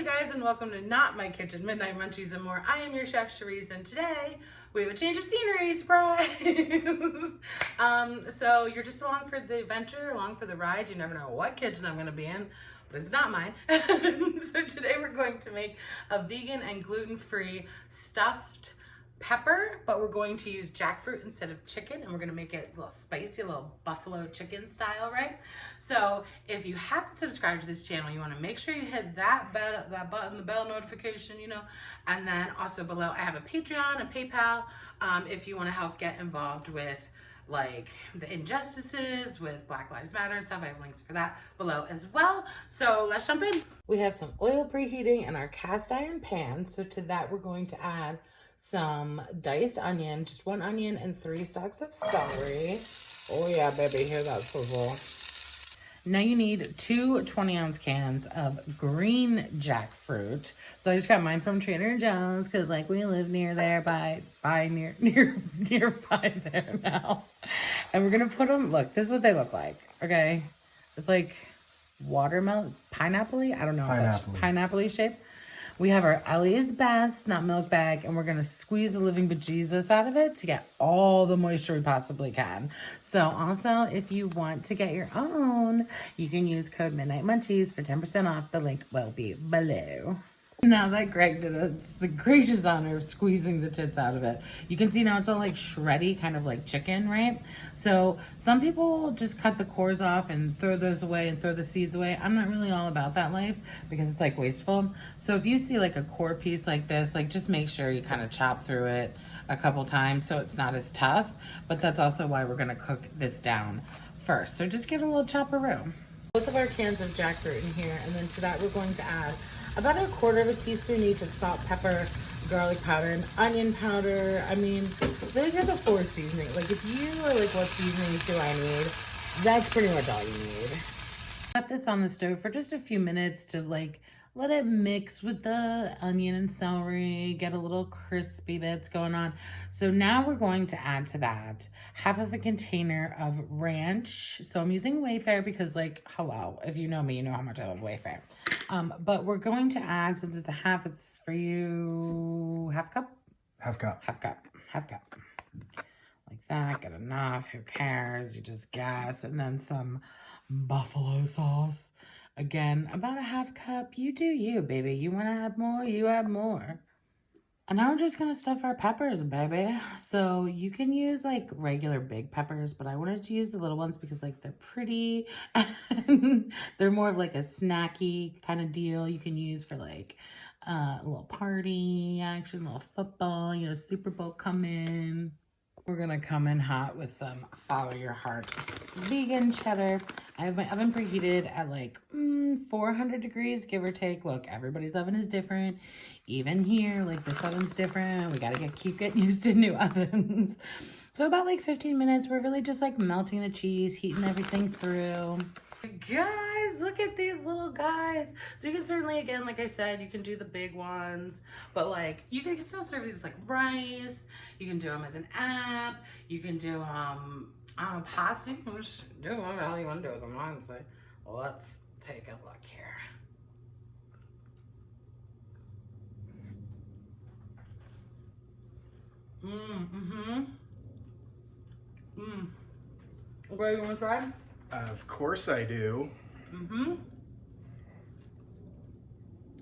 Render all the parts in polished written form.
guys, and welcome to Not My Kitchen, Midnight Munchies and More. I am your chef, Cherise, and today we have a change of scenery, surprise! So you're just along for the adventure, along for the ride. You never know what kitchen I'm gonna be in, but it's not mine. So today we're going to make a vegan and gluten-free stuffed pepper, but we're going to use jackfruit instead of chicken, and we're going to make it a little spicy, a little buffalo chicken style, right? So if you haven't subscribed to this channel, you want to make sure you hit that button, the bell notification, and then also below I have a Patreon, a PayPal, if you want to help get involved with like the injustices with Black Lives Matter and stuff. I have links for that below as well. So let's jump in. We have some oil preheating in our cast iron pan. So to that we're going to add some diced onion, just 1 onion and 3 stalks of celery. Oh yeah, baby, hear that sizzle. Now you need 2 20-ounce cans of green jackfruit. So I just got mine from Trader Joe's because like we live near there nearby there now. And we're gonna put them, look, this is what they look like, okay? It's like watermelon, pineapple-y? I don't know. Pineapple-y shape. We have our Ellie's Best Not Milk bag, and we're going to squeeze the living bejesus out of it to get all the moisture we possibly can. So also, if you want to get your own, you can use code Midnight Munchies for 10% off. The link will be below. Now that Greg did it's the gracious honor of squeezing the tits out of it. You can see now it's all like shreddy, kind of like chicken, right? So some people just cut the cores off and throw those away and throw the seeds away. I'm not really all about that life because it's like wasteful. So if you see like a core piece like this, like just make sure you kind of chop through it a couple times so it's not as tough. But that's also why we're gonna cook this down first. So just give it a little chopperoo. Both of our cans of jackfruit in here, and then to that we're going to add about 1/4 teaspoon each of salt, pepper, garlic powder, and onion powder. I mean, those are the 4 seasonings. Like if you are like, what seasonings do I need? That's pretty much all you need. Set this on the stove for just a few minutes to like let it mix with the onion and celery, get a little crispy bits going on. So now we're going to add to that 1/2 a container of ranch. So I'm using Wayfair because like, hello, if you know me, you know how much I love Wayfair. But we're going to add, since it's a half, it's for you, half cup? Half cup. Like that, get enough, who cares? You just guess. And then some buffalo sauce. Again, about 1/2 cup. You do you, baby. You want to add more? You add more. And now we're just going to stuff our peppers, baby. So you can use like regular big peppers, but I wanted to use the little ones because like they're pretty and they're more of like a snacky kind of deal. You can use for like a little party action, a little football, Super Bowl coming. We're going to come in hot with some Follow Your Heart vegan cheddar. I have my oven preheated at like 400 degrees, give or take. Look, everybody's oven is different. Even here, like this oven's different. We got to keep getting used to new ovens. So about like 15 minutes, we're really just like melting the cheese, heating everything through. Guys, look at these little guys. So you can certainly, again, like I said, you can do the big ones, but like you can still serve these with like rice. You can do them as an app. You can do pasta. You can just do whatever the hell you want to do with them, honestly. Let's take a look here. Okay, you want to try? Of course I do.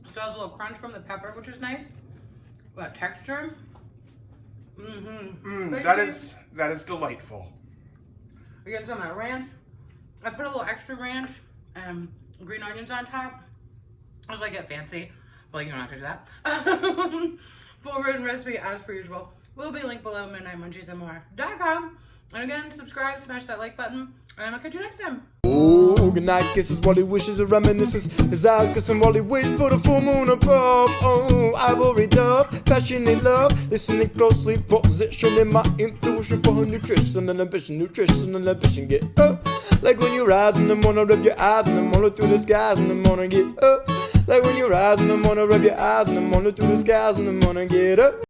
Still has a little crunch from the pepper, which is nice. That texture. That is delightful. Again, some of that ranch. I put a little extra ranch and green onions on top. As I get fancy, but you don't have to do that. Full written recipe as per usual will be linked below, midnightmunchiesandmore.com. And again, subscribe, smash that like button, and I'll catch you next time. Oh, good night kisses while he wishes and reminisces. His eyes kissing while he waits for the full moon above. Oh, I will read up, passionate love, listening closely, positioning my intuition for her nutrition and ambition, get up. Like when you rise in the morning, rub your eyes in the morning through the skies in the morning, get up. Like when you rise in the morning, rub your eyes in the morning through the skies in the morning, get up.